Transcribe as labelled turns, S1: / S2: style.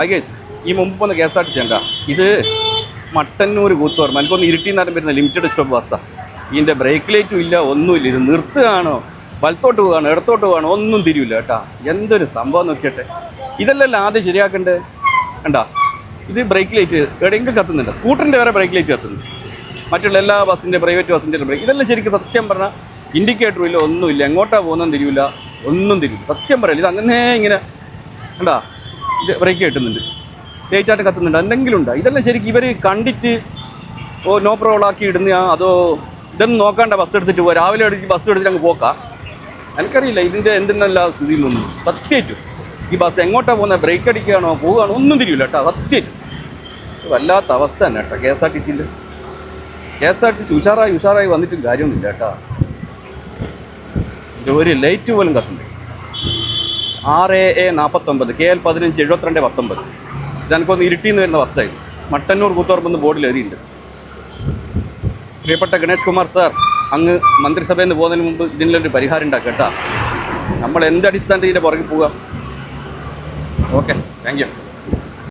S1: ആകേസ് ഈ മുമ്പ് ഒന്ന് K S R T C ഉണ്ടാ ഇത് മട്ടന്നൂർ കൂത്തുപറമ്പ് എനിക്കൊന്ന് ഇരുട്ടി നേരം വരുന്ന ലിമിറ്റഡ് സ്റ്റോപ്പ് ബസ്സാണ്. ഇതിൻ്റെ ബ്രേക്ക് ലൈറ്റും ഇല്ല, ഒന്നുമില്ല. ഇത് നിർത്തുകയാണോ വലത്തോട്ട് പോവുകയാണോ ഇടത്തോട്ട് പോവുകയാണോ ഒന്നും തിരിയില്ല കേട്ടാ. എന്തൊരു സംഭവം നോക്കിയട്ടെ. ഇതല്ലല്ലോ ആദ്യം ശരിയാക്കണ്ടേ. കണ്ടാ ഇത് ബ്രേക്ക് ലൈറ്റ് എവിടെയെങ്കിലും കത്തുന്നുണ്ട്. സ്കൂട്ടറിൻ്റെ വരെ ബ്രേക്ക് ലൈറ്റ് കത്തുന്നുണ്ട്. മറ്റുള്ള എല്ലാ ബസ്സിൻ്റെ പ്രൈവറ്റ് ബസ്സിൻ്റെ ബ്രേക്ക് ഇതെല്ലാം ശരിക്കും സത്യം പറഞ്ഞാൽ ഇൻഡിക്കേറ്ററും ഇല്ല, ഒന്നുമില്ല. എങ്ങോട്ടാണ് പോകുന്നതെന്ന് തിരിയില്ല, ഒന്നും തിരിയില്ല. സത്യം പറയില്ല. ഇത് അങ്ങനെ ഇങ്ങനെ കണ്ടാ ഇത് ബ്രേക്ക് കിട്ടുന്നുണ്ട്, ലൈറ്റായിട്ട് കത്തുന്നുണ്ട്, എന്തെങ്കിലും ഉണ്ടോ? ഇതെല്ലാം ശരിക്കും ഇവർ കണ്ടിട്ട് നോ പ്രോബ്ലമാക്കി ഇടുന്ന അതോ ഇതൊന്നും നോക്കാണ്ട ബസ് എടുത്തിട്ട് പോകുക. രാവിലെ എടുത്ത് ബസ് എടുത്തിട്ട് അങ്ങ് പോക്കാം. എനിക്കറിയില്ല ഇതിൻ്റെ എന്തെന്നല്ല സ്ഥിതിയിലൊന്നും. സത്യമായിട്ടും ഈ ബസ് എങ്ങോട്ടാണ് പോകുന്നത്, ബ്രേക്ക് അടിക്കുകയാണോ പോവുകയാണോ ഒന്നും തിരിയില്ല കേട്ടോ. സത്യമായിട്ടും വല്ലാത്ത അവസ്ഥ തന്നെ കേട്ടോ. കെ എസ് ആർ ടി സിൻ്റെ ഉഷാറായി വന്നിട്ടും കാര്യമൊന്നുമില്ല കേട്ടോ. ഒരു ലൈറ്റ് പോലും കത്തുന്നുണ്ട്. RAA 49 KL 15 72 19. ഇതെനിക്കൊന്ന് ഇരുട്ടിന്ന് വരുന്ന ബസ്സായിരുന്നു. മട്ടന്നൂർ കൂത്തുപറമ്പ് ബോർഡിൽ എഴുതിയിട്ടുണ്ട്. പ്രിയപ്പെട്ട ഗണേഷ് കുമാർ സാർ, അങ്ങ് മന്ത്രിസഭയിൽ നിന്ന് പോകുന്നതിന് മുമ്പ് ഇതിനൊരു പരിഹാരം ഉണ്ടാക്കുക കേട്ടോ. നമ്മൾ എന്ത് അടിസ്ഥാനത്തിൽ ഇതിൻ്റെ പുറകിൽ പോവുക. Okay, thank you.